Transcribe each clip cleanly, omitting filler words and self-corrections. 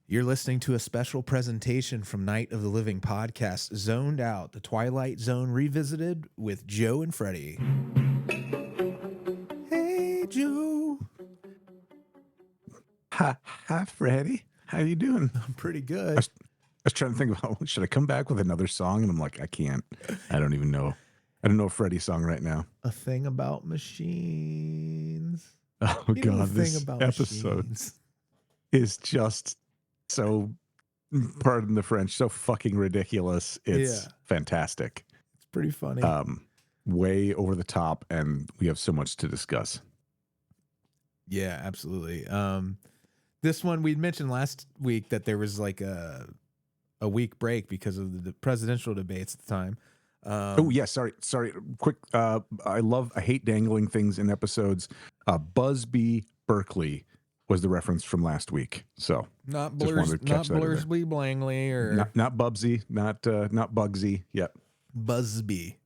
You're listening to a special presentation from Night of the Living podcast, Zoned Out, the Twilight Zone revisited with Joe and Freddy. Hey, Joe. Hi, Freddy. How you doing? I'm pretty I good. was, I was trying to think about, should I come back with another song? And I'm like, I can't. I don't even know. I don't know a Freddy song right now. A thing about machines. Oh, You know, a God. thing This about episode machines. is just so, pardon the French, so fucking ridiculous. It's fantastic. It's pretty funny. Way over the top, and we have so much to discuss. Yeah, absolutely. This one, we mentioned last week that there was like a week break because of the presidential debates at the time. Sorry. Quick. I hate dangling things in episodes. Busby Berkeley was the reference from last week. So Not just wanted to catch that in there. Blursley Blangley or Not Bubsy, not Bugsy. Yep. Busby.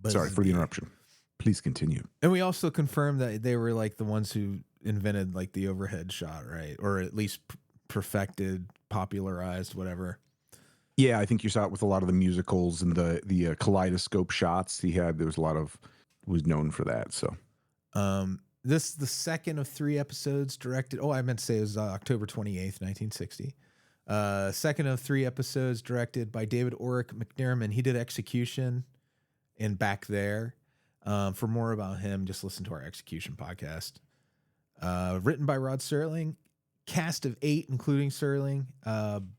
Sorry for the interruption. Please continue. And we also confirmed that they were like the ones who invented like the overhead shot, right? Or at least perfected, popularized, whatever. Yeah, I think you saw it with a lot of the musicals and the kaleidoscope shots he had. There was a lot of was known for that. So, this the second of 3 episodes directed. Oh, I meant to say it was October 28th, 1960. Second of 3 episodes directed by David Orrick McNerman. He did Execution and Back There. For more about him, just listen to our Execution podcast. Written by Rod Serling. Cast of 8, including Serling.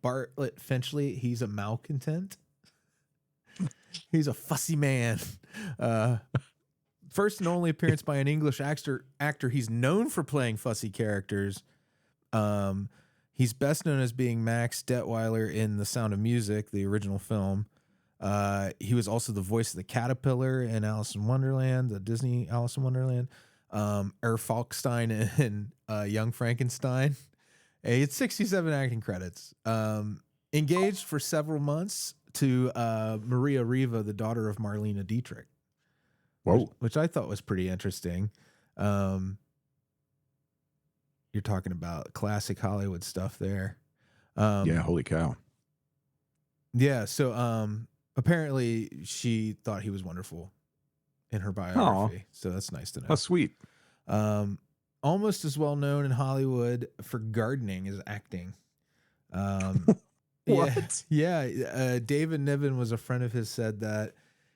Bartlett Finchley, he's a malcontent. He's a fussy man. First and only appearance by an English actor. He's known for playing fussy characters. He's best known as being Max Detweiler in The Sound of Music, the original film. He was also the voice of the caterpillar in Alice in Wonderland, the Disney Alice in Wonderland. Falkstein in Young Frankenstein. He had 67 acting credits. Engaged for several months to Maria Riva, the daughter of Marlene Dietrich. whoa, Which I thought was pretty interesting. You're talking about classic Hollywood stuff there. yeah, holy cow. Yeah, so apparently she thought he was wonderful in her biography. So that's nice to know. How sweet. Almost as well known in Hollywood for gardening as acting. What? Yeah. David Niven was a friend of his, said that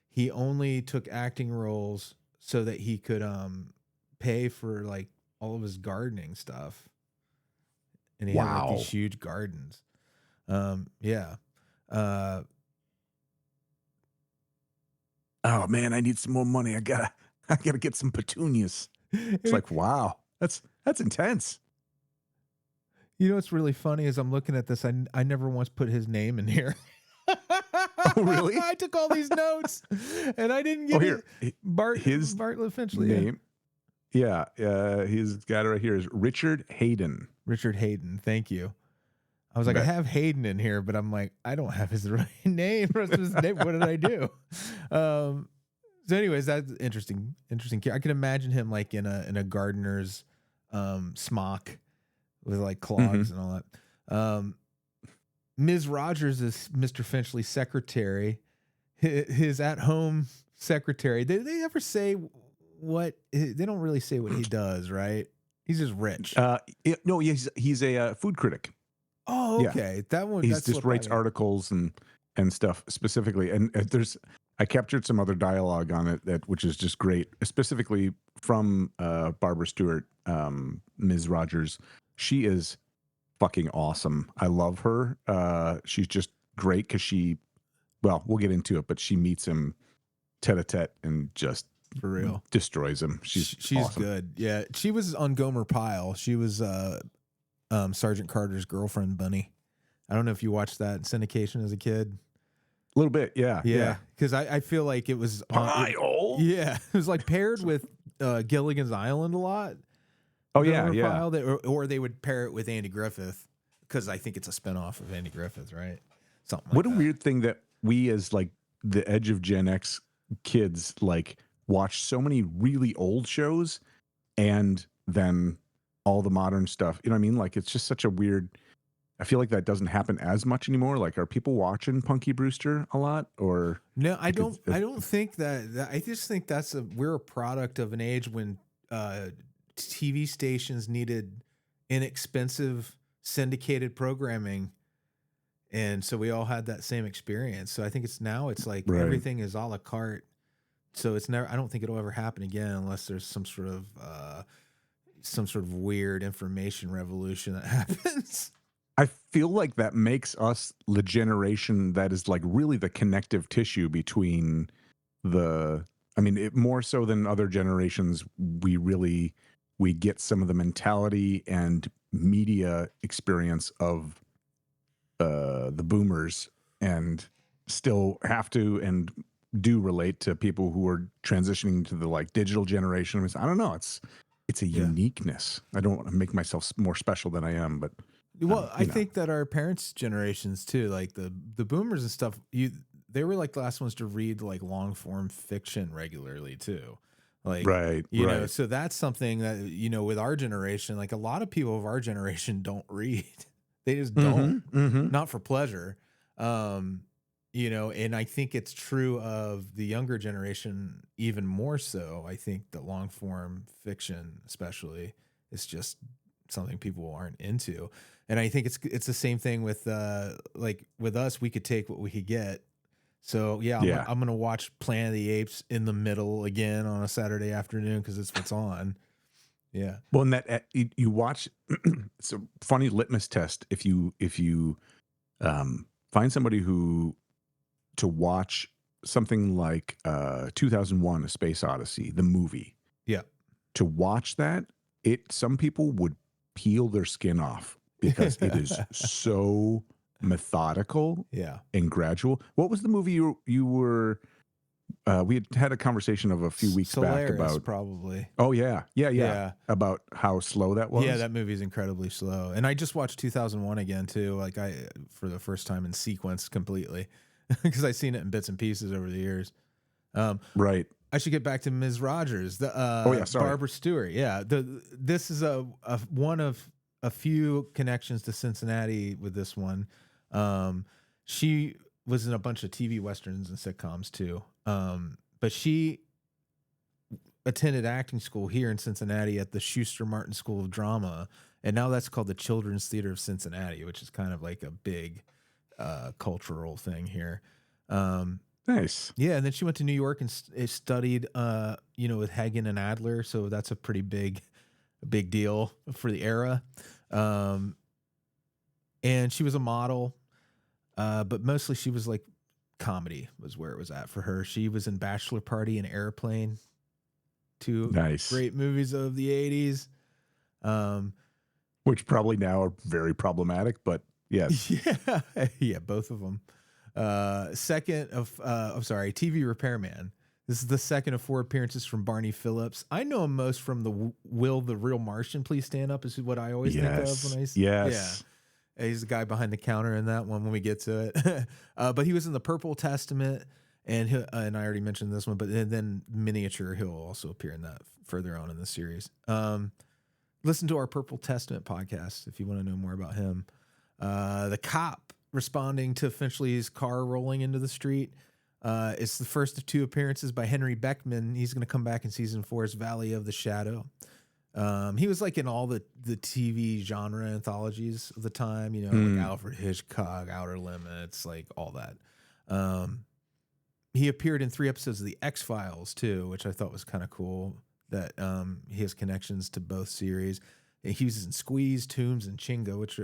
he only took acting roles so that he could pay for like all of his gardening stuff. And he had like these huge gardens. Yeah. Oh man, I need some more money. I gotta get some petunias. It's like, wow, that's intense. You know what's really funny is I'm looking at this. I never once put his name in here. Oh, really? I took all these notes and I didn't get his Bartlett Finchley name. Yeah, he's got it right here is Richard Hayden. Richard Hayden. Thank you. I was like, I have Hayden in here, but I'm like, I don't have his right name. What did I do? So anyways, that's interesting. I can imagine him like in a gardener's smock with like clogs and all that. Ms. Rogers is Mr. Finchley's secretary, his at-home secretary. Did they ever say what? They don't really say what he does, right? He's just rich. No, he's a food critic. Oh, okay. Yeah. That one. He just writes articles and stuff specifically. And I captured some other dialogue on it which is just great, specifically from Barbara Stewart, Ms. Rogers. She is fucking awesome. I love her. She's just great because we'll get into it, but she meets him tete-a-tete and just for real destroys him. She's awesome. Good. Yeah. She was on Gomer Pyle. She was Sergeant Carter's girlfriend, Bunny. I don't know if you watched that in syndication as a kid. A little bit, yeah. Yeah. Because I feel like it was Pyle. It was like paired with Gilligan's Island a lot. Oh, yeah. Or they would pair it with Andy Griffith because I think it's a spinoff of Andy Griffith, right? Something like what that. A weird thing that we as like the edge of Gen X kids like watch so many really old shows and then all the modern stuff. You know what I mean? Like it's just such a weird I feel like that doesn't happen as much anymore. Like, are people watching Punky Brewster a lot, or No, I like don't. I don't think that. I just think we're a product of an age when TV stations needed inexpensive syndicated programming, and so we all had that same experience. So I think it's like right? everything is a la carte. So it's never. I don't think it'll ever happen again unless there's some sort of weird information revolution that happens. I feel like that makes us the generation that is like really the connective tissue between the. I mean, more so than other generations, we get some of the mentality and media experience of the boomers, and still have to and do relate to people who are transitioning to the like digital generation. I don't know. It's a Yeah. uniqueness. I don't want to make myself more special than I am, but Well, I you know, think that our parents' generations too, like the boomers and stuff, they were like the last ones to read like long form fiction regularly too. Like, right, right. so that's something that, with our generation, like a lot of people of our generation don't read. They just don't. Mm-hmm. Mm-hmm. Not for pleasure. Um, and I think it's true of the younger generation even more so. I think that long form fiction, especially, is just something people aren't into. And I think it's the same thing with like with us, we could take what we could get. So yeah, Yeah. I'm gonna watch Planet of the Apes in the middle again on a Saturday afternoon because it's what's on. Yeah. Well, and that you watch. It's a funny litmus test if you find somebody who to watch something like 2001: A Space Odyssey, the movie. Yeah. To watch that, some people would peel their skin off because it is so methodical Yeah. and gradual. What was the movie you were we had a conversation of a few weeks back Solaris, about. probably. Oh yeah, Yeah. about how slow that Yeah, was. that movie's incredibly slow. And I just watched 2001 again too, like for the first time in sequence completely because I've seen it in bits and pieces over the years. Um, Right. I should get back to Ms. Rogers, the Oh yeah, sorry. Barbara Stewart. Yeah, this is a one of a few connections to Cincinnati with this one. She was in a bunch of TV westerns and sitcoms too. But she attended acting school here in Cincinnati at the Schuster Martin School of Drama, and now that's called the Children's Theater of Cincinnati, which is kind of like a big cultural thing here. Nice. Yeah, and then she went to New York and studied, with Hagen and Adler. So that's a pretty big deal for the era. And she was a model, but mostly she was like comedy was where it was at for her. She was in Bachelor Party and Airplane, two Nice. great movies of the 80s. Which probably now are very problematic, but yes. Yeah, yeah, both of them. Second of, I'm sorry, TV Repairman. This is the second of 4 appearances from Barney Phillips. I know him most from the Will the Real Martian Please Stand Up is what I always think of when I Yes. Yeah. He's the guy behind the counter in that one when we get to it. But he was in the Purple Testament, and I already mentioned this one, but then Miniature, he'll also appear in that further on in the series. Listen to our Purple Testament podcast if you want to know more about him. The cop responding to Finchley's car rolling into the street. It's the first of 2 appearances by Henry Beckman. He's going to come back in season 4's Valley of the Shadow. He was like in all the TV genre anthologies of the time, like Alfred Hitchcock, Outer Limits, like all that. He appeared in 3 episodes of the X-Files too, which I thought was kind of cool that he has connections to both series. And he was in Squeeze, Tombs, and Chinga, which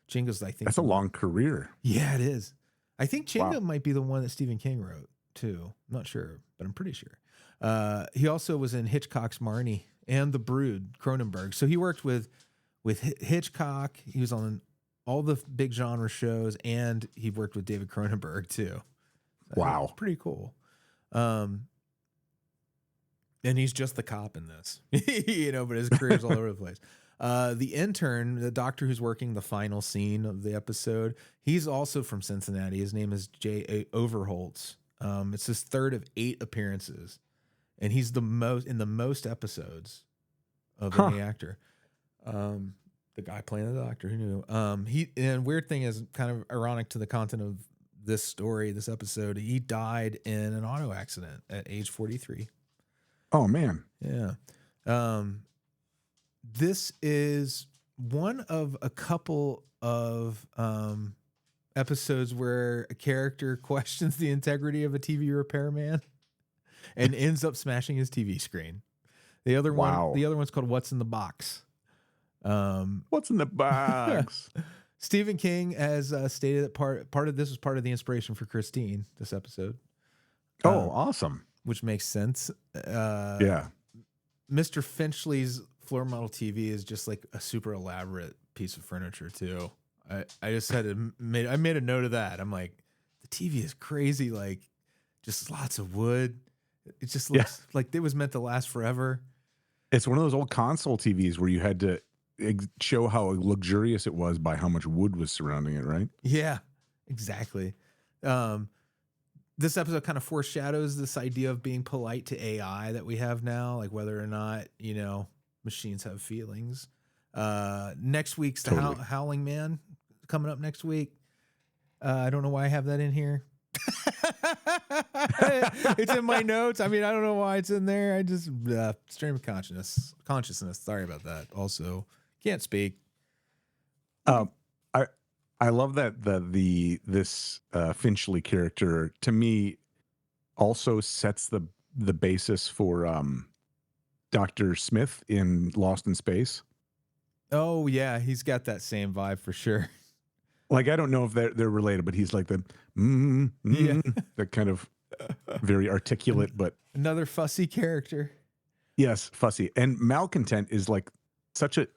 Chinga's, I think, That's a long career. Yeah, it is. I think Chinga Wow. might be the one that Stephen King wrote too. I'm not sure, but I'm pretty sure. He also was in Hitchcock's Marnie and The Brood, Cronenberg. So he worked with Hitchcock. He was on all the big genre shows, and he worked with David Cronenberg too. So Wow. it's pretty cool. And he's just the cop in this, but his career's all over the place. The intern, the doctor who's working the final scene of the episode, he's also from Cincinnati. His name is J. Overholtz. It's his 3rd of 8 appearances, and he's in the most episodes of any actor. The guy playing the doctor, who knew? And weird thing is kind of ironic to the content of this story, this episode. He died in an auto accident at age 43. Oh man. Yeah. This is one of a couple of episodes where a character questions the integrity of a TV repairman and ends up smashing his TV screen. The other one's called "What's in the Box." What's in the box? Stephen King has stated that part of this was part of the inspiration for Christine. This episode. Oh, awesome! Which makes sense. Yeah. Mr. Finchley's floor model TV is just like a super elaborate piece of furniture too. I just had I made a note of that. I'm like, the TV is crazy, like just lots of wood. It just looks like it was meant to last forever. It's one of those old console TVs where you had to show how luxurious it was by how much wood was surrounding it, right? Yeah, exactly. This episode kind of foreshadows this idea of being polite to AI that we have now, like whether or not, machines have feelings. Next week's the Howling Man coming up next week. I don't know why I have that in here. It's in my notes. I mean, I don't know why it's in there. I just stream of consciousness. Sorry about that. Also, can't speak. I love that this Finchley character to me also sets the basis for Dr. Smith in Lost in Space. Oh yeah, he's got that same vibe for sure. Like, I don't know if they're related, but he's like the that kind of very articulate, but another fussy character. Yes, fussy. And malcontent is like such a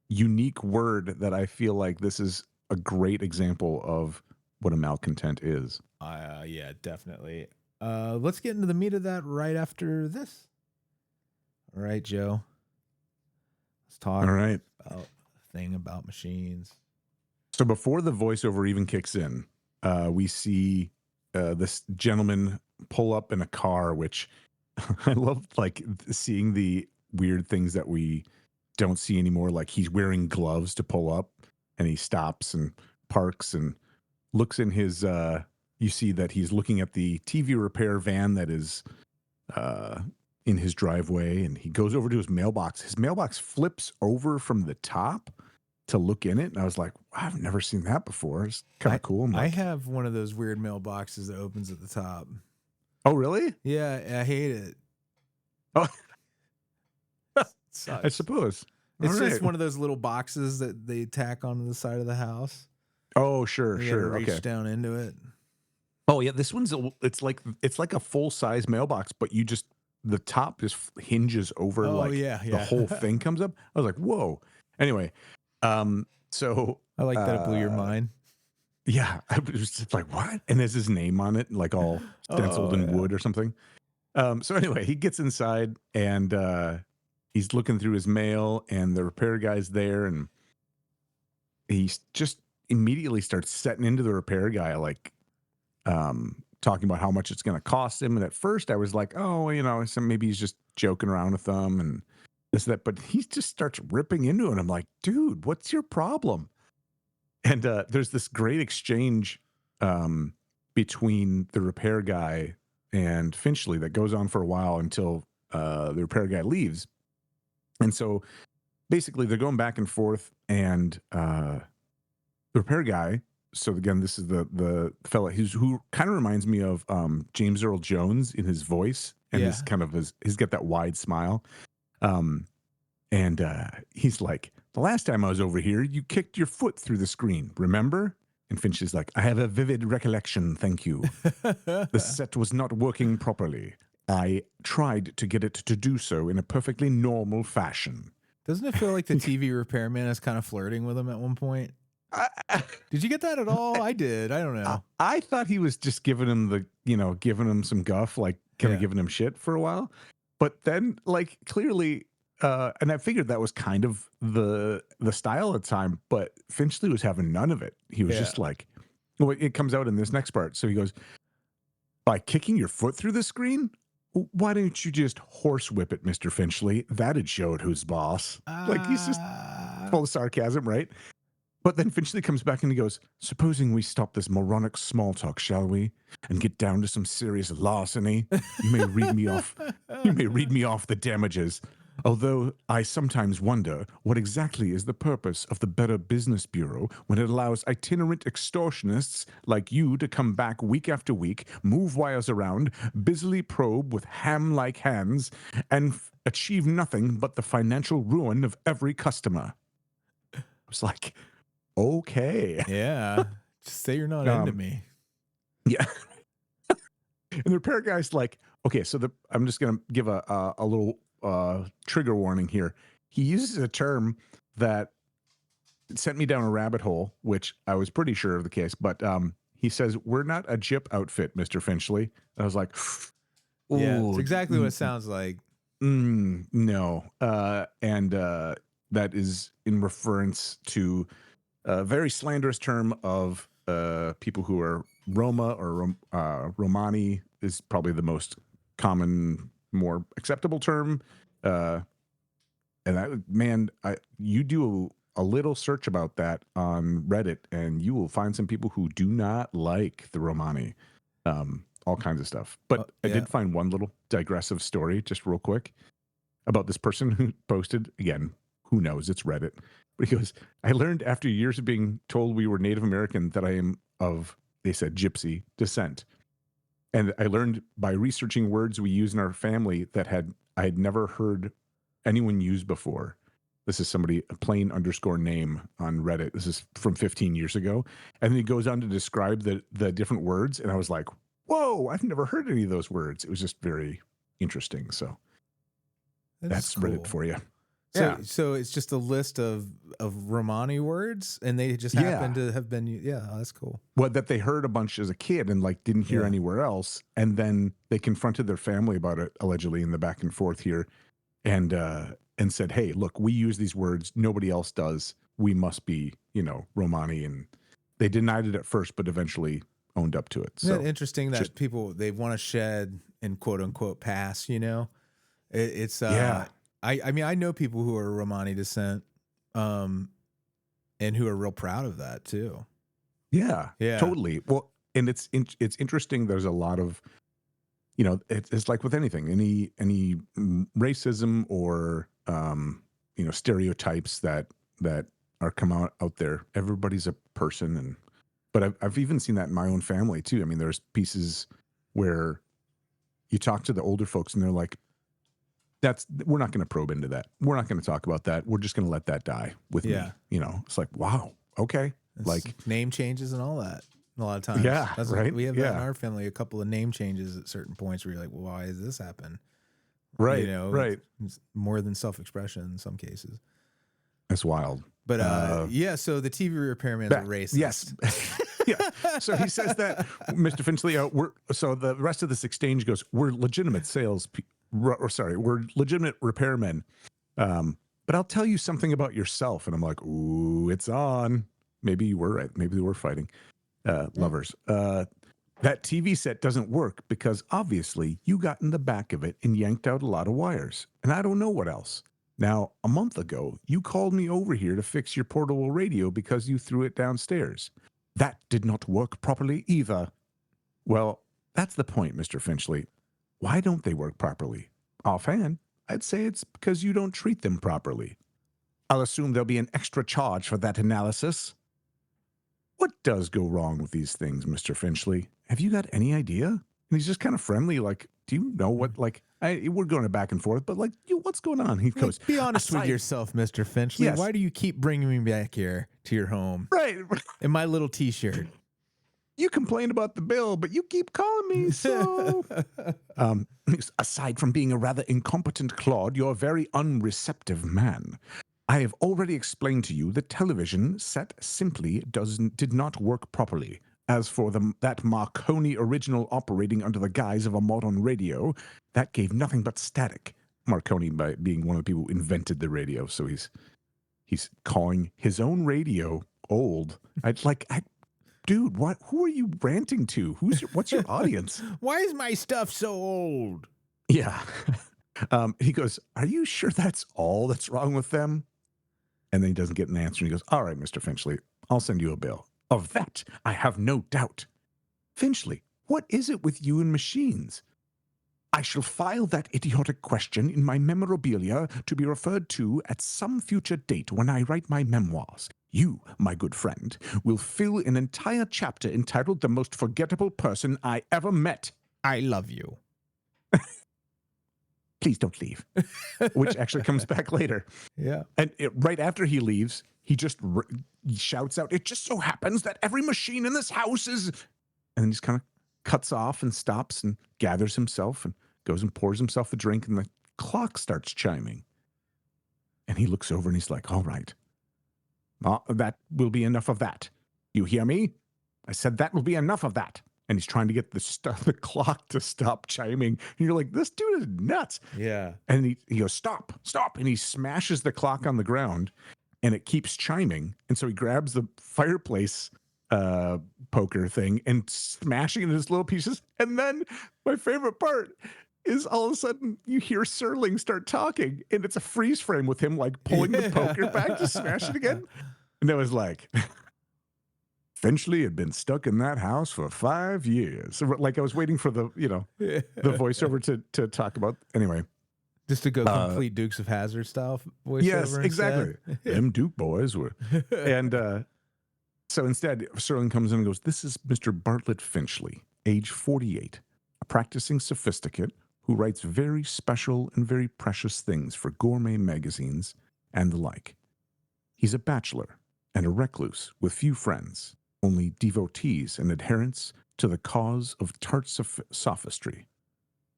unique word that I feel like this is a great example of what a malcontent is. Yeah, definitely. Let's get into the meat of that right after this. All right, Joe. Let's talk about a thing about machines. So before the voiceover even kicks in, we see this gentleman pull up in a car, which I love, like seeing the weird things that we don't see anymore. Like he's wearing gloves to pull up, and he stops and parks and looks in his, you see that he's looking at the TV repair van that is in his driveway, and he goes over to his mailbox. His mailbox flips over from the top to look in it, and I was like, I've never seen that before. It's kind of cool. I have one of those weird mailboxes that opens at the top. Oh, really? Yeah, I hate it. Oh, I suppose. It's just one of those little boxes that they tack onto the side of the house. Oh, sure. Reach down into it. Oh, yeah. This one's it's like a full size mailbox, but the top just hinges over. The whole thing comes up. I was like, whoa. Anyway, so I like that it blew your mind. Yeah, I was just like, what? And there's his name on it, like all stenciled in wood or something. So anyway, he gets inside and he's looking through his mail, and the repair guy's there, and he just immediately starts setting into the repair guy, like talking about how much it's going to cost him. And at first I was like, oh, so maybe he's just joking around with them and this, that, but he just starts ripping into it. I'm like, dude, what's your problem? And there's this great exchange between the repair guy and Finchley that goes on for a while until the repair guy leaves. And so basically they're going back and forth, and the repair guy, so again, this is the fella who kind of reminds me of James Earl Jones in his voice, and his kind of he's got that wide smile. And he's like, the last time I was over here, you kicked your foot through the screen, remember? And Finch is like, I have a vivid recollection, thank you. The set was not working properly. I tried to get it to do so in a perfectly normal fashion. Doesn't it feel like the TV repairman is kind of flirting with him at one point? Did you get that at all? I did. I don't know. I thought he was just giving him giving him some guff, like kind of giving him shit for a while. But then, like, clearly, and I figured that was kind of the style at the time, but Finchley was having none of it. He was just like, well, it comes out in this next part. So he goes, by kicking your foot through the screen? Why don't you just horsewhip it, Mr. Finchley? That'd show it who's boss. Like, he's just full of sarcasm, right? But then Finchley comes back and he goes, "Supposing we stop this moronic small talk, shall we? And get down to some serious larceny. You may read me off. You may read me off the damages. Although I sometimes wonder what exactly is the purpose of the Better Business Bureau when it allows itinerant extortionists like you to come back week after week, move wires around, busily probe with ham-like hands, and achieve nothing but the financial ruin of every customer." I was like, okay. Yeah. Just say you're not into me. Yeah. And the repair guy's like, okay, so I'm just going to give a little trigger warning here. He uses a term that sent me down a rabbit hole, which I was pretty sure of the case, but he says, "We're not a Jip outfit, Mr. Finchley." And I was like, Yeah, it's "Ooh, exactly what it sounds like. no." And that is in reference to a very slanderous term of people who are Roma or Romani is probably the most common, more acceptable term. And you do a little search about that on Reddit, and you will find some people who do not like the Romani, all kinds of stuff. But I did find one little digressive story, just real quick, about this person who posted, again, who knows, it's Reddit. But he goes, "I learned after years of being told we were Native American that I am of," they said, "gypsy descent. And I learned by researching words we use in our family that I had never heard anyone use before." This is somebody, a plain underscore name on Reddit. This is from 15 years ago. And then he goes on to describe the different words. And I was like, whoa, I've never heard any of those words. It was just very interesting. So that's cool. Reddit for you. So it's just a list of Romani words, and they just happen to have been. Yeah, that's cool. Well, that they heard a bunch as a kid and like didn't hear anywhere else, and then they confronted their family about it, allegedly, in the back and forth here, and said, "Hey, look, we use these words, nobody else does. We must be, Romani." And they denied it at first, but eventually owned up to it. Isn't it interesting that people, they want to shed and quote unquote pass? It's I mean, I know people who are Romani descent, and who are real proud of that too. Yeah, totally. Well, and it's interesting. There's a lot of, it's like with anything, any racism or stereotypes that are come out there. Everybody's a person, but I've even seen that in my own family too. I mean, there's pieces where you talk to the older folks and they're like, we're not going to probe into that. We're not going to talk about that. We're just going to let that die with me. It's like, wow, okay. It's like name changes and all that a lot of times. Yeah, that's right. We have that in our family, a couple of name changes at certain points where you're like, well, why does this happen? Right, right. It's more than self-expression in some cases. That's wild. But so the TV repairman's a racist. Yes. Yeah. So he says that, Mr. Finchley, so the rest of this exchange goes, "We're legitimate we're legitimate repairmen. But I'll tell you something about yourself." And I'm like, ooh, it's on. Maybe you were right. Maybe they were fighting lovers. "That TV set doesn't work because obviously you got in the back of it and yanked out a lot of wires. And I don't know what else. Now, a month ago, you called me over here to fix your portable radio because you threw it downstairs. That did not work properly either." Well, that's the point, Mr. Finchley. Why don't they work properly? Offhand, I'd say it's because you don't treat them properly. I'll assume there'll be an extra charge for that analysis. What does go wrong with these things, Mr. Finchley? Have you got any idea? And he's just kind of friendly, like, do you know what, we're going back and forth, but what's going on? He goes, be honest with yourself, Mr. Finchley. Yes. Why do you keep bringing me back here to your home? Right. In my little t-shirt. You complain about the bill, but you keep calling me, so... "Aside from being a rather incompetent clod, you're a very unreceptive man. I have already explained to you the television set simply did not work properly. As for that Marconi original operating under the guise of a modern radio, that gave nothing but static." Marconi being one of the people who invented the radio, so he's calling his own radio old. Dude, who are you ranting to? What's your audience? Why is my stuff so old? Yeah. He goes, "Are you sure that's all that's wrong with them?" And then he doesn't get an answer. And he goes, all right, Mr. Finchley, I'll send you a bill. Of that, I have no doubt. Finchley, what is it with you and machines? I shall file that idiotic question in my memorabilia to be referred to at some future date when I write my memoirs. You, my good friend, will fill an entire chapter entitled The Most Forgettable Person I Ever Met. I love you. Please don't leave. Which actually comes back later. Yeah. And right after he leaves, he just he shouts out, it just so happens that every machine in this house is... And then he just kind of cuts off and stops and gathers himself and goes and pours himself a drink, and the clock starts chiming. And he looks over and he's like, all right, that will be enough of that. You hear me? I said that will be enough of that. And he's trying to get the clock to stop chiming. And you're like, this dude is nuts. Yeah. And he goes, stop. And he smashes the clock on the ground, and it keeps chiming. And so he grabs the fireplace poker thing and smashing it in his little pieces. And then my favorite part is all of a sudden you hear Serling start talking, and it's a freeze frame with him like pulling the poker back to smash it again. And it was like... Finchley had been stuck in that house for 5 years. Like I was waiting for the voiceover to talk about. Anyway. Just to go complete Dukes of Hazzard style voiceover. Yes, exactly. Them Duke boys were. And so instead, Serling comes in and goes, this is Mr. Bartlett Finchley, age 48, a practicing sophisticate who writes very special and very precious things for gourmet magazines and the like. He's a bachelor and a recluse with few friends, only devotees and adherents to the cause of tart sophistry.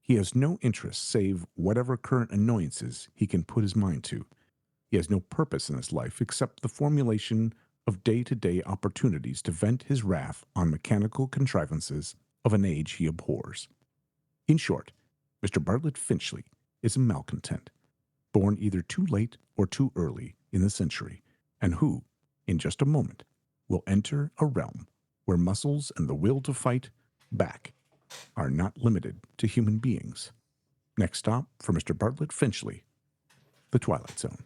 He has no interest save whatever current annoyances he can put his mind to. He has no purpose in his life except the formulation of day-to-day opportunities to vent his wrath on mechanical contrivances of an age he abhors. In short, Mr. Bartlett Finchley is a malcontent, born either too late or too early in the century, and who, in just a moment, will enter a realm where muscles and the will to fight back are not limited to human beings. Next stop for Mr. Bartlett Finchley, the Twilight Zone.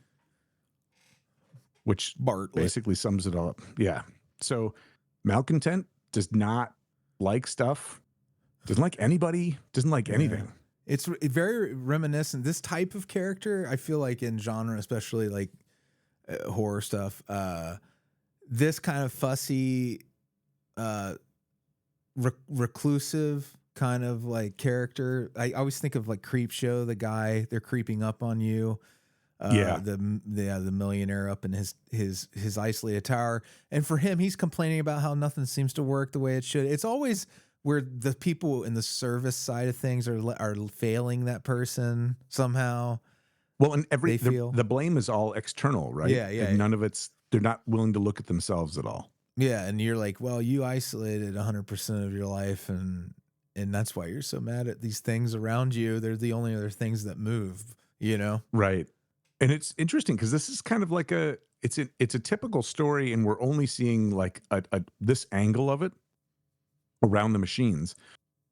Which basically sums it all up. Yeah. So malcontent does not like stuff, doesn't like anybody, doesn't like anything. It's very reminiscent. This type of character, I feel like in genre, especially like horror stuff, this kind of fussy, reclusive kind of like character. I always think of like Creepshow, the guy they're creeping up on you. The millionaire up in his isolated tower, and for him, he's complaining about how nothing seems to work the way it should. It's always where the people in the service side of things are failing that person somehow. Well, and the blame is all external, right? Yeah. And none of they're not willing to look at themselves at all. Yeah, and you're like, well, you isolated 100% of your life, and that's why you're so mad at these things around you. They're the only other things that move, you know? Right. And it's interesting because this is kind of like it's a typical story, and we're only seeing like this angle of it around the machines,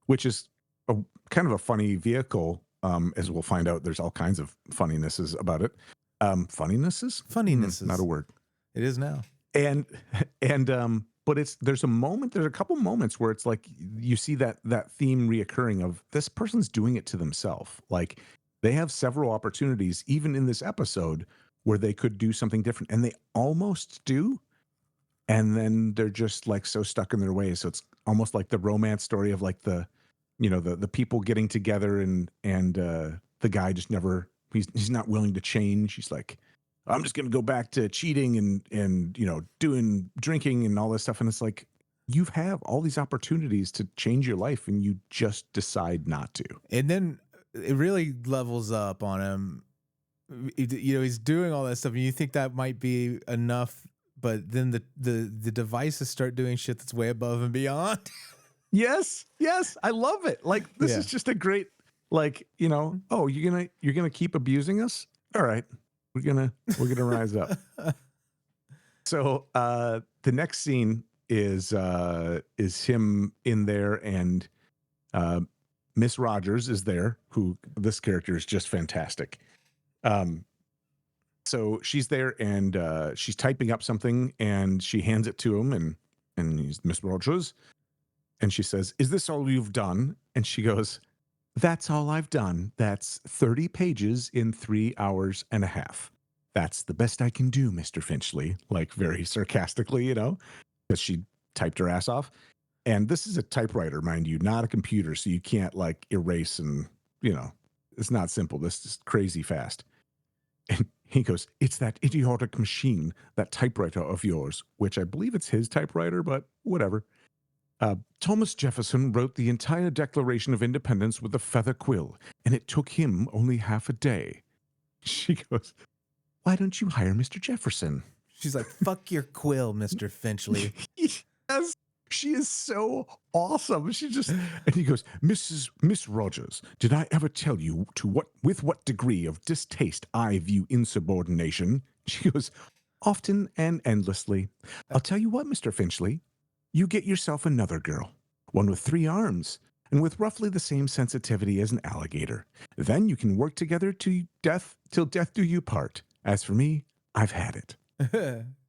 which is a kind of a funny vehicle. As we'll find out, there's all kinds of funninesses about it. Funninesses, not a word. It is now. And but there's a couple moments where it's like you see that theme reoccurring of this person's doing it to themselves. Like they have several opportunities, even in this episode, where they could do something different, and they almost do, and then they're just like so stuck in their ways. So it's almost like the romance story of like the people getting together, and the guy just never he's not willing to change. He's like, I'm just going to go back to cheating and doing drinking and all this stuff. And it's like, you have all these opportunities to change your life, and you just decide not to. And then it really levels up on him. He's doing all that stuff, and you think that might be enough, but then the devices start doing shit that's way above and beyond. Yes. I love it. Like, this is just a great, like, oh, you're gonna keep abusing us? All right. We're gonna rise up. So the next scene is him in there, and Miss Rogers is there, who this character is just fantastic. So she's there and she's typing up something and she hands it to him and he's Miss Rogers. And she says, "Is this all you've done?" And she goes, "That's all I've done. That's 30 pages in 3 hours and a half. That's the best I can do, Mr. Finchley," like very sarcastically, because she typed her ass off. And this is a typewriter, mind you, not a computer. So you can't like erase and, it's not simple. This is crazy fast. And he goes, "It's that idiotic machine, that typewriter of yours," which I believe it's his typewriter, but whatever. "Thomas Jefferson wrote the entire Declaration of Independence with a feather quill, and it took him only half a day." She goes, "Why don't you hire Mr. Jefferson?" She's like, "Fuck your quill, Mr. Finchley." Yes, she is so awesome. She just, and he goes, Miss Rogers, did I ever tell you with what degree of distaste I view insubordination?" She goes, "Often and endlessly. I'll tell you what, Mr. Finchley, you get yourself another girl, one with 3 arms, and with roughly the same sensitivity as an alligator. Then you can work together till death do you part. As for me, I've had it."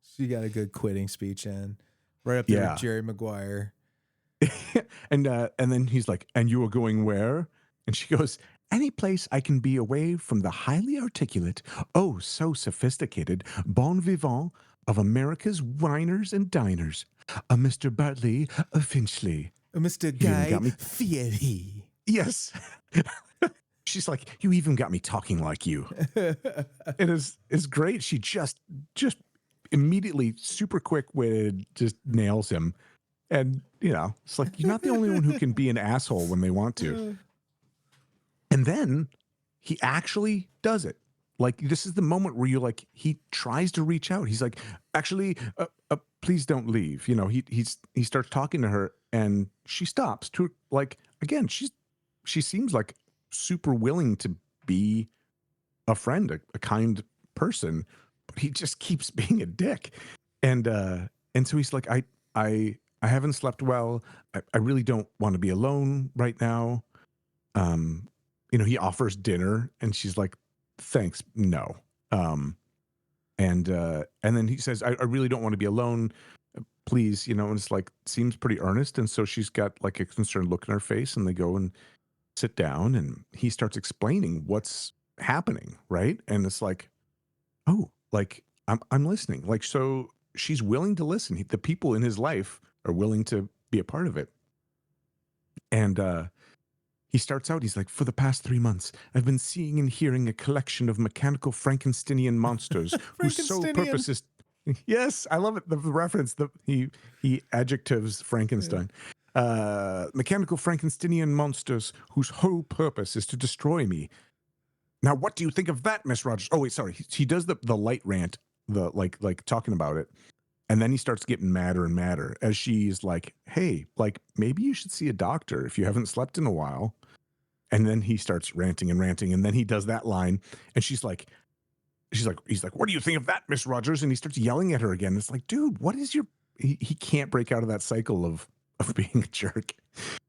She got a good quitting speech in. Right up there Yeah. with Jerry Maguire. And then he's like, "And you are going where?" And she goes, "Any place I can be away from the highly articulate, oh so sophisticated, bon vivant of America's winers and diners, a Mr. Bartley Finchley." Mr. You even Guy got me. Fieri. Yes. She's like, "You even got me talking like you." It is great. She just immediately super quick-witted, just nails him. And, it's like, you're not the only one who can be an asshole when they want to. And then he actually does it. Like, this is the moment where you're like, he tries to reach out. He's like, "Actually, please don't leave." He starts talking to her and she stops to, like, again, she seems like super willing to be a friend, a kind person, but he just keeps being a dick. And so he's like, I haven't slept well. I really don't want to be alone right now." Um, he offers dinner and she's like, "Thanks, no." Um, and then he says, I really don't want to be alone. Please," and it's like, seems pretty earnest. And so she's got like a concerned look in her face and they go and sit down and he starts explaining what's happening. Right. And it's like, oh, like I'm listening. Like, so she's willing to listen. The people in his life are willing to be a part of it. And he starts out, he's like, "For the past 3 months, I've been seeing and hearing a collection of mechanical Frankensteinian monsters whose sole purpose is..." Yes, I love it. The reference, he adjectives Frankenstein. "Mechanical Frankensteinian monsters whose whole purpose is to destroy me. Now, what do you think of that, Miss Rogers?" Oh, wait, sorry. He does the light rant, the like talking about it. And then he starts getting madder and madder as she's like, "Hey, like, maybe you should see a doctor if you haven't slept in a while." And then he starts ranting and ranting. And then he does that line. And he's like, "What do you think of that, Miss Rogers?" And he starts yelling at her again. It's like, dude, what is your, he can't break out of that cycle of being a jerk.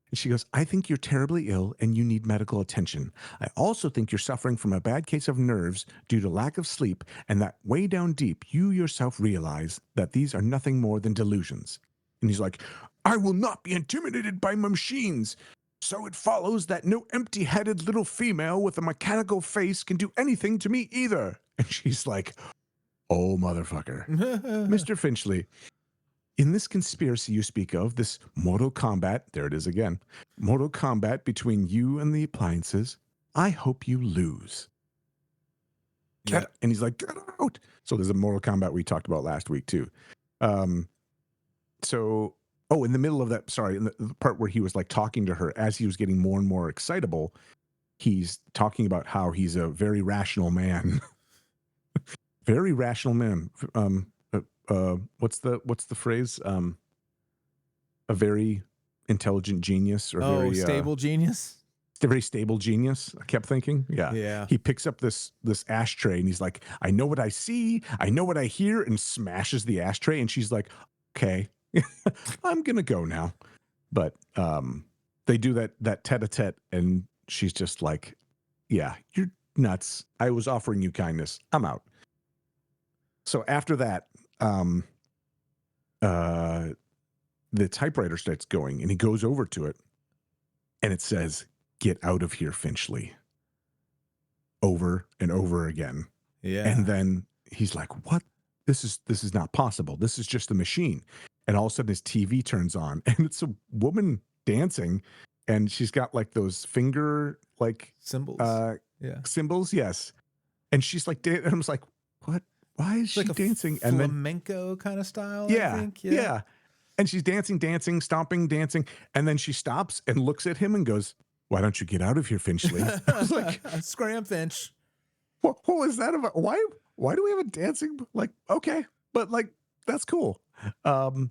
And she goes, "I think you're terribly ill and you need medical attention. I also think you're suffering from a bad case of nerves due to lack of sleep, and that way down deep, you yourself realize that these are nothing more than delusions." And he's like, "I will not be intimidated by machines. So it follows that no empty-headed little female with a mechanical face can do anything to me either." And she's like, "Oh, motherfucker. Mr. Finchley, in this conspiracy you speak of, this mortal combat," there it is again, "mortal combat between you and the appliances, I hope you lose. Yeah. And he's like, "Get out." So there's a Mortal Kombat we talked about last week too. Um, so, oh, in the middle of that, sorry, in the part where he was like talking to her as he was getting more and more excitable, he's talking about how he's a very rational man. Very rational man. What's the phrase? A very intelligent genius, or Oh, very stable genius. very stable genius. I kept thinking, yeah. Yeah. He picks up this ashtray and he's like, "I know what I see, I know what I hear," and smashes the ashtray. And she's like, "Okay, I'm gonna go now." But they do that tete-a-tete, and she's just like, "Yeah, you're nuts. I was offering you kindness. I'm out." So after that, uh, the typewriter starts going, and he goes over to it, and it says, "Get out of here, Finchley," over and over again. Yeah. And then he's like, "What? This is not possible. This is just a machine." And all of a sudden his TV turns on, and it's a woman dancing, and she's got like those finger like Symbols. Yeah. symbols, yes. And she's like, and I was like, "What? Why is It's she like a dancing?" And then flamenco kind of style, I yeah, think. yeah. And she's dancing, stomping, dancing, and then she stops and looks at him and goes, "Why don't you get out of here, Finchley?" I was like, Scram Finch. what was that about? Why do we have a dancing? Like, okay, but like that's cool. And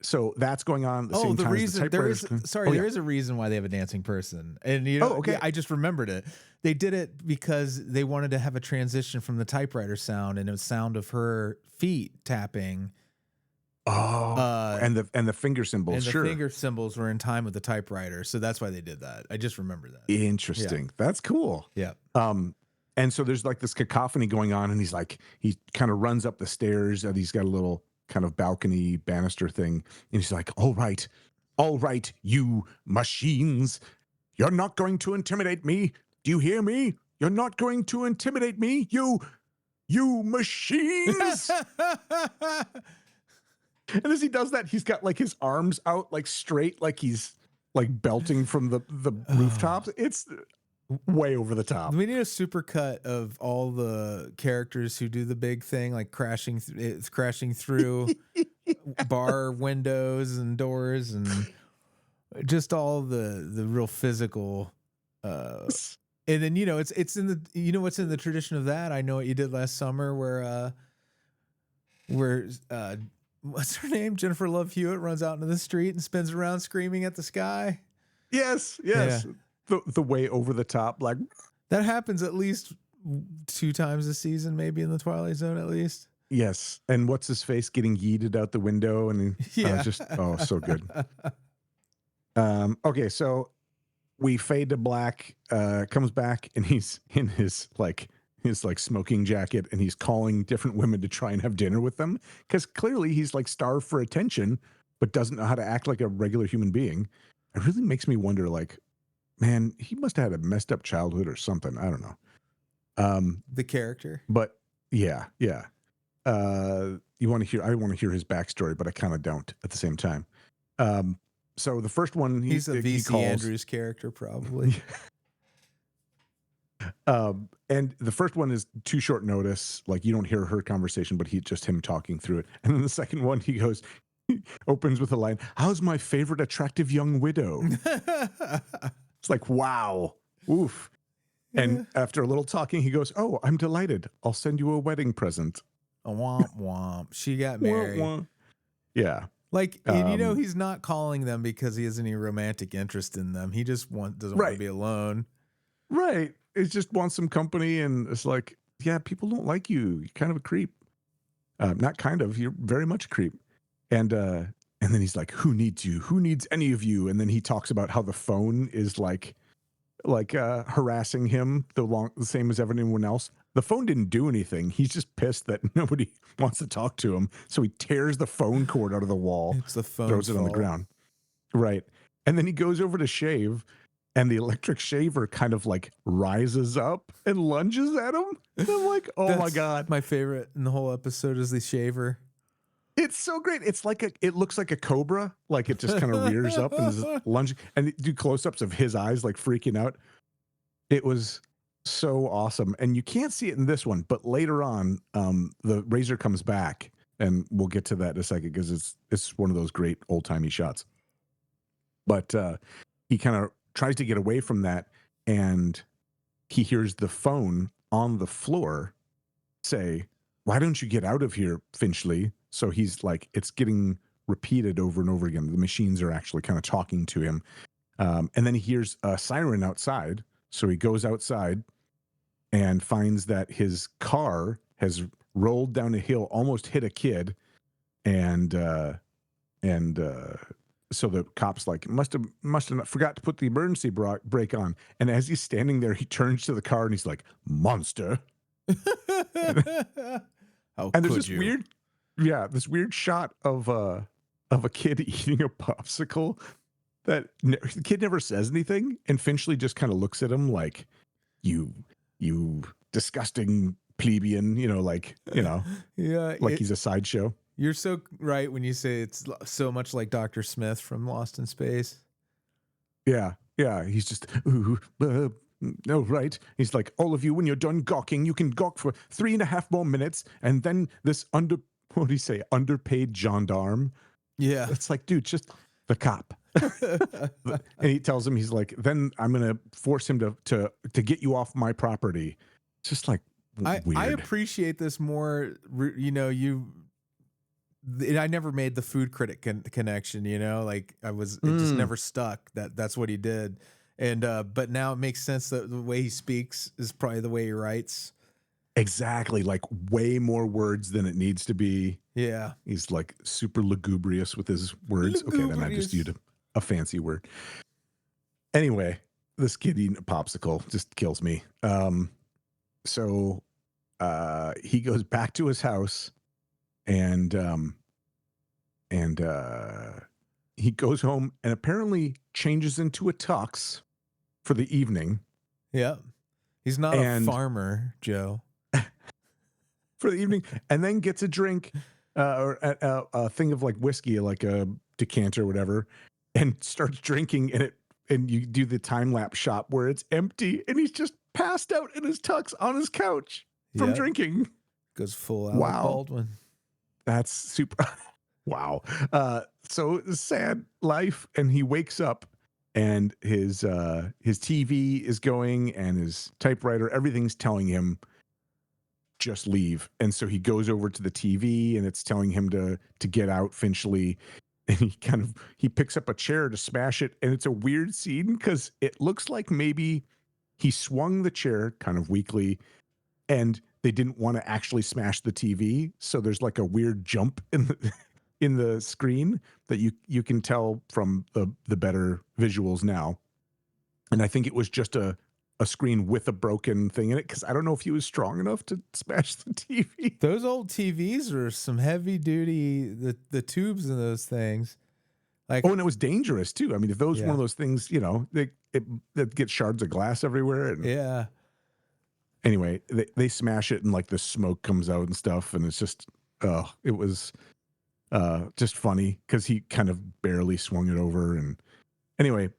so that's going on at the same The time reason as the there typewriters. is Oh, yeah. there is a reason why they have a dancing person, and Okay. I just remembered it. They did it because they wanted to have a transition from the typewriter sound and a sound of her feet tapping. Oh, and the finger symbols, And the sure. finger symbols were in time with the typewriter, so that's why they did that. I just remember that. Interesting. That's cool. Yeah. And so there's like this cacophony going on, and he kind of runs up the stairs, and he's got a little kind of balcony banister thing, and he's like, all right, you machines, you're not going to intimidate me. Do you hear me? You're not going to intimidate me, you machines." And as he does that, he's got like his arms out like straight, like he's like belting from the rooftops. It's way over the top. We need a super cut of all the characters who do the big thing, like crashing through bar windows and doors, and just all the real physical. And then it's in the what's in the tradition of that. I Know What You Did Last Summer, where what's her name? Jennifer Love Hewitt runs out into the street and spins around screaming at the sky. Yes. Yeah. The way over the top, like that happens at least 2 times a season, maybe in the Twilight Zone at least. Yes. And what's his face getting yeeted out the window, and so good. Okay, so we fade to black, comes back, and he's in his smoking jacket, and he's calling different women to try and have dinner with them, because clearly he's like starved for attention, but doesn't know how to act like a regular human being. It really makes me wonder, like, man, he must have had a messed up childhood or something. I don't know. The character. But yeah. I want to hear his backstory, but I kind of don't at the same time. So the first one, he's a VC Andrews character, probably. And the first one is too short notice. Like, you don't hear her conversation, but just him talking through it. And then the second one, he opens with a line, "How's my favorite attractive young widow?" It's like, wow. Oof. And after a little talking, he goes, "Oh, I'm delighted. I'll send you a wedding present." A womp womp. She got married. Womp womp. Yeah. Like, he's not calling them because he has any romantic interest in them. He just doesn't want to be alone. Right. He just wants some company, and it's like, yeah, people don't like you. You're kind of a creep. Not kind of. You're very much a creep. And then he's like, "Who needs you? Who needs any of you?" And then he talks about how the phone is like harassing him the same as everyone else. The phone didn't do anything. He's just pissed that nobody wants to talk to him. So he tears the phone cord out of the wall, It's the phone, throws it on the ground. Right. And then he goes over to shave, and the electric shaver kind of like rises up and lunges at him. And I'm like, oh my God. My favorite in the whole episode is the shaver. It's so great. It looks like a cobra. Like, it just kind of rears up and is lunging, and they do close-ups of his eyes like freaking out. It was so awesome. And you can't see it in this one, but later on, the razor comes back, and we'll get to that in a second, because it's one of those great old-timey shots. But he kind of tries to get away from that, and he hears the phone on the floor say, "Why don't you get out of here, Finchley?" So he's like, it's getting repeated over and over again. The machines are actually kind of talking to him. And then he hears a siren outside. So he goes outside and finds that his car has rolled down a hill, almost hit a kid. And so the cop's like, must have not forgot to put the emergency brake on. And as he's standing there, he turns to the car and he's like, "Monster, And, How and there's could this you? weird, this weird shot of a kid eating a popsicle the kid never says anything, and Finchley just kind of looks at him like, you you disgusting plebeian, Yeah, like he's a sideshow. you're so right when you say so much like Dr. Smith from Lost in Space. Yeah, yeah. He's just, ooh, no, right. He's like, all of you, when you're done gawking, you can gawk for 3.5 more minutes, and then this what do you say, underpaid gendarme. Yeah. It's like, dude, just the cop. And he tells him, he's like, then I'm gonna force him to get you off my property. It's just like I weird. appreciate this more. I never made the food critic connection. Like it just Mm, never stuck. That's what he did, and but now it makes sense that the way he speaks is probably the way he writes. exactly. Like way more words than it needs to be. Yeah, He's like super lugubrious with his words. Okay, then I just used lugubrious. a fancy word. Anyway, this kid eating a popsicle just kills me. So he goes back to his house and and he goes home and apparently changes into a tux for the evening. Yeah, he's not a And farmer, Joe. for the evening, and then gets a drink or a thing of like whiskey, like a decanter or whatever, and starts drinking. And you do the time lapse shot where it's empty, and he's just passed out in his tux on his couch from Yep, drinking. goes full Alec Wow, Baldwin. that's super. Wow. So sad life, and he wakes up, and his TV is going, and his typewriter, everything's telling him just leave. And so he goes over to the TV, and it's telling him to get out, Finchley. And he picks up a chair to smash it, and it's a weird scene because it looks like maybe he swung the chair kind of weakly, and they didn't want to actually smash the TV. So there's like a weird jump in the in the screen that you can tell from the better visuals now. And I think it was just a screen with a broken thing in it, because I don't know if he was strong enough to smash the TV. Those old TVs are some heavy duty. The tubes in those things, like Oh, and it was dangerous too. I mean, if those one yeah, of those things, that get shards of glass everywhere. And yeah. anyway, they smash it, and like the smoke comes out and stuff, and it's just, it was just funny because he kind of barely swung it over. And anyway,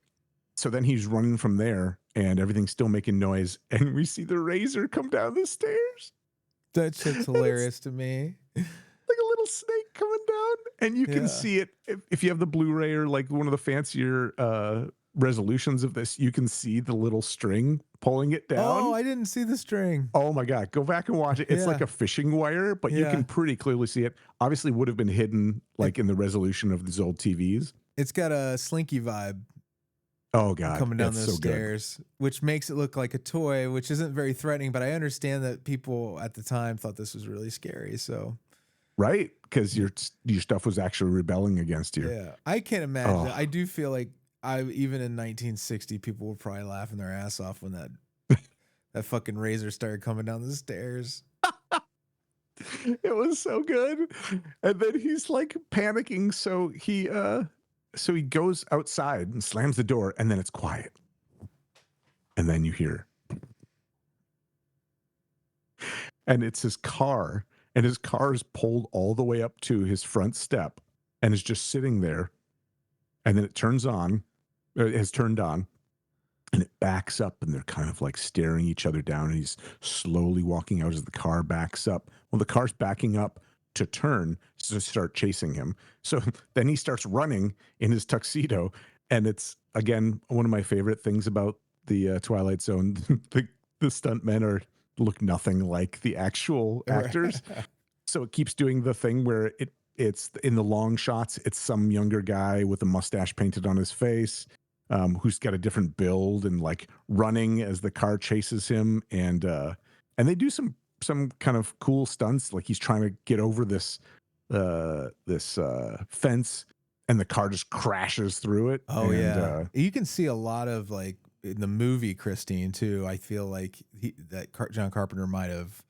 so then he's running from there, and everything's still making noise, and we see the razor come down the stairs, That shit's and it's hilarious to me. like a little snake coming down, and you can Yeah. see it if you have the Blu-ray or like one of the fancier resolutions of this. You can see the little string pulling it Oh, down. I didn't see the string. Oh my god, go back and watch it. It's like Yeah. a fishing wire, but you Yeah. can pretty clearly see it. Obviously would have been hidden It like in the resolution of these old TVs. it's got a slinky vibe Oh god, coming down it's those so good. stairs, which makes it look like a toy, which isn't very threatening, but I understand that people at the time thought this was really scary. So Right? Because your stuff was actually rebelling against you. yeah, I can't imagine. Oh, I do feel like even in 1960, people were probably laughing their ass off when that fucking razor started coming down the stairs. it was so good. And then he's like panicking, so he goes outside and slams the door, and then it's quiet. And then you hear, and it's his car, and his car is pulled all the way up to his front step and is just sitting there. And then it turns on, it has turned on, and it backs up, and they're kind of like staring each other down, and he's slowly walking out as the car backs up. Well, the car's backing up to turn to start chasing him. So then he starts running in his tuxedo, and it's again one of my favorite things about the Twilight Zone. The stuntmen look nothing like the actual Right. actors, so it keeps doing the thing where it's in the long shots, it's some younger guy with a mustache painted on his face, who's got a different build and like running as the car chases him. And they do some kind of cool stunts, like he's trying to get over this fence, and the car just crashes through it. Oh And yeah, you can see a lot of like in the movie Christine too. I feel like John Carpenter might have.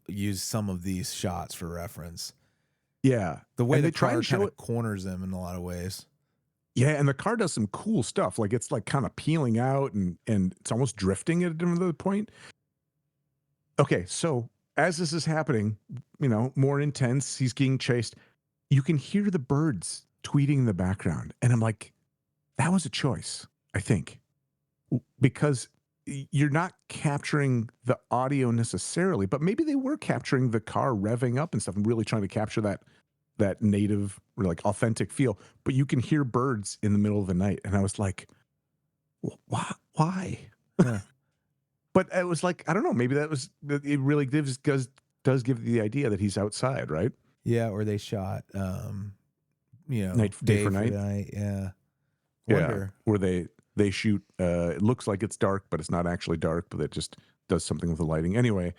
use some of these shots for reference. Yeah. The way And the they try car and show kind it. of corners him in a lot of ways. Yeah, and the car does some cool stuff. Like it's like kind of peeling out and it's almost drifting at another point. Okay, so as this is happening, more intense, he's getting chased. You can hear the birds tweeting in the background. And I'm like, that was a choice, I think. Because you're not capturing the audio necessarily, but maybe they were capturing the car revving up and stuff and really trying to capture that native or like authentic feel. But you can hear birds in the middle of the night. And I was like, why? Huh. But it was like, I don't know, maybe it really does give the idea that he's outside, right? Yeah, or they shot, Day day for for night. night. Yeah. Yeah. Wonder. Where they shoot, it looks like it's dark, but it's not actually dark, but it just does something with the lighting. Anyway,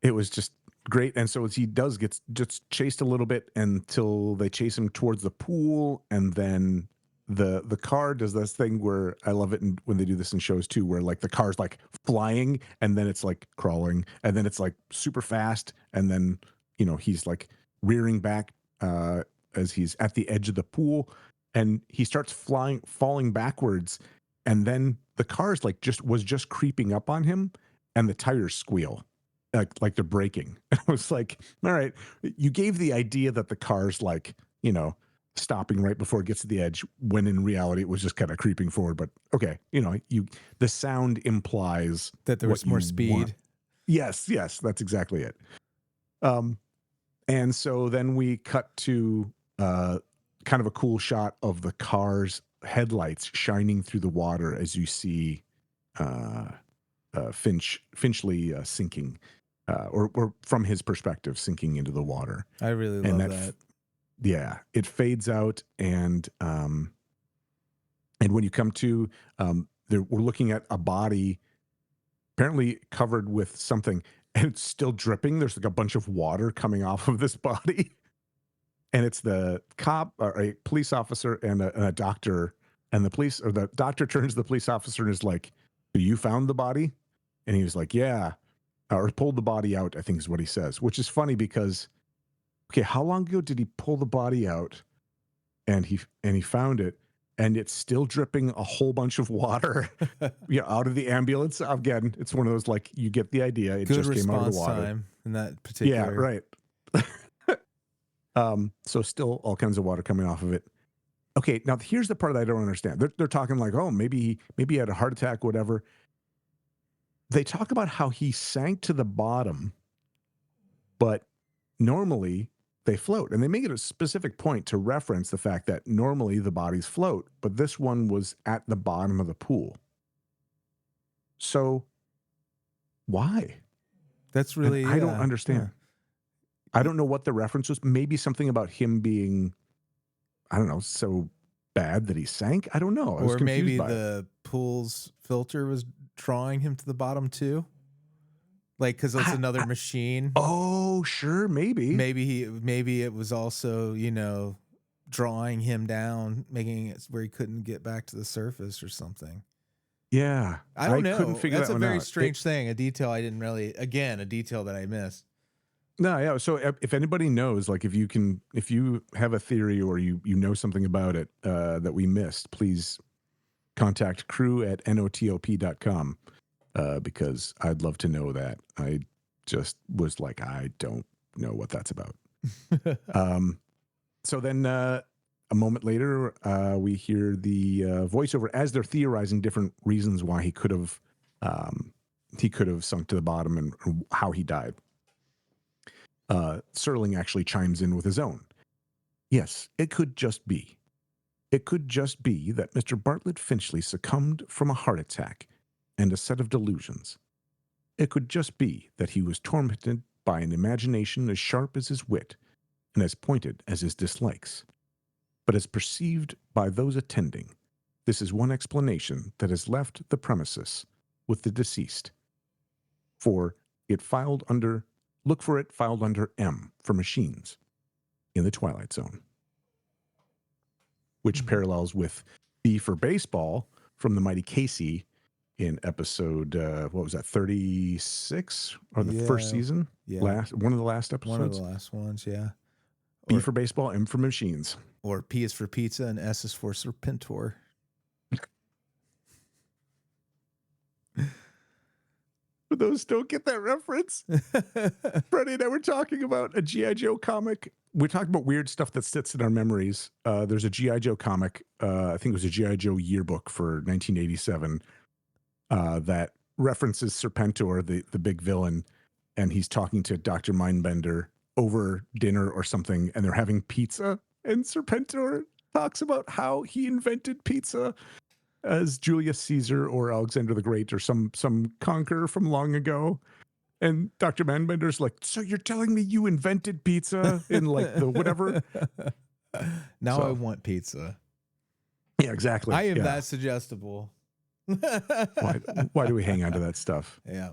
it was just great. And so he gets just chased a little bit until they chase him towards the pool. And then the car does this thing where I love it when they do this in shows too, where like the car's like flying and then it's like crawling and then it's like super fast. And then, he's like rearing back as he's at the edge of the pool and he starts falling backwards. And then the car's like was just creeping up on him and the tires squeal. Like they're braking. I was like, all right, you gave the idea that the car's like, stopping right before it gets to the edge, when in reality it was just kind of creeping forward. But okay, the sound implies That there was more speed. Yes, that's exactly it. And so then we cut to kind of a cool shot of the car's headlights shining through the water as you see Finchley sinking, or from his perspective, sinking into the water. I really And love that. Yeah, it fades out, and when you come to, we're looking at a body apparently covered with something, and it's still dripping. There's like a bunch of water coming off of this body, and it's the cop or a police officer and a doctor, and the doctor turns to the police officer and is like, "You found the body?" And he was like, "Yeah," or pulled the body out, I think is what he says, which is funny because, okay, how long ago did he pull the body out and he found it and it's still dripping a whole bunch of water out of the ambulance? Again, it's one of those, like, you get the idea. It Good just came out of the response water. time in that Yeah, particular. right. So still all kinds of water coming off of it. Okay, now here's the part that I don't understand. They're talking like, oh, maybe he had a heart attack, whatever. They talk about how he sank to the bottom, but normally they float. And they make it a specific point to reference the fact that normally the bodies float, but this one was at the bottom of the pool. So why? That's really, I don't understand. Yeah. I don't know what the reference was. Maybe something about him being, I don't know, so bad that he sank. I don't know. I was Or confused maybe by it. the pool's filter was drawing him to the bottom too. Like, because it's another machine. Oh, sure, maybe. Maybe it was also, drawing him down, making it where he couldn't get back to the surface or something. Yeah, I don't know. couldn't figure That's that a one very out. strange thing. A detail I didn't really. Again, a detail that I missed. No, yeah. So if anybody knows, like, if you have a theory or you know something about it that we missed, please contact crew@notop.com because I'd love to know that. I just was like, I don't know what that's about. So then a moment later, we hear the voiceover as they're theorizing different reasons why he could have sunk to the bottom and how he died. Serling actually chimes in with his own. Yes, it could just be. It could just be that Mr. Bartlett Finchley succumbed from a heart attack and a set of delusions. It could just be that he was tormented by an imagination as sharp as his wit and as pointed as his dislikes. But as perceived by those attending, this is one explanation that has left the premises with the deceased. Look for it filed under M for machines in the Twilight Zone, which parallels with B for baseball from the Mighty Casey in episode what was that, 36 or the first Yeah. season? Yeah. One of the last One of the episodes. last ones. Yeah. B for baseball, M for machines. Or P is for pizza and S is for Serpentor. For those who don't get that reference, Freddie and I were talking about a G.I. Joe comic. We're talking about weird stuff that sits in our memories. There's a G.I. Joe comic. I think it was a G.I. Joe yearbook for 1987 that references Serpentor, the big villain, and he's talking to Dr. Mindbender over dinner or something, and they're having pizza, and Serpentor talks about how he invented pizza as Julius Caesar or Alexander the Great or some conqueror from long ago. And Dr. Mindbender's like, so you're telling me you invented pizza in like the whatever? Now I want pizza. Yeah, exactly. I am that suggestible. Why do we hang on to that stuff? Yeah.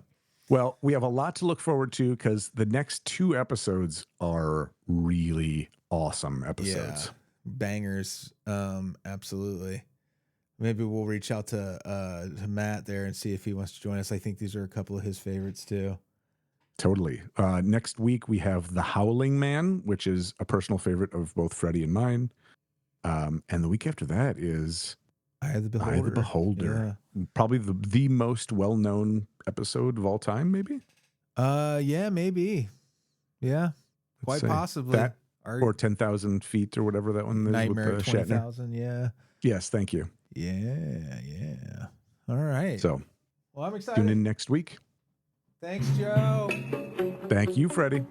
Well, we have a lot to look forward to because the next 2 episodes are really awesome episodes. Yeah. Bangers. Absolutely. Maybe we'll reach out to Matt there and see if he wants to join us. I think these are a couple of his favorites too. Totally. Next week we have The Howling Man, which is a personal favorite of both Freddie and mine. And the week after that is Eye of the Beholder. Eye of the Beholder. Yeah. Probably the most well-known episode of all time, maybe? Yeah, maybe. Yeah, quite possibly. That or 10,000 Feet or whatever that one is. Nightmare with 20,000, yeah. Yes, thank you. Yeah. All right. So, well, I'm excited. tune in next week. Thanks, Joe. Thank you, Freddie.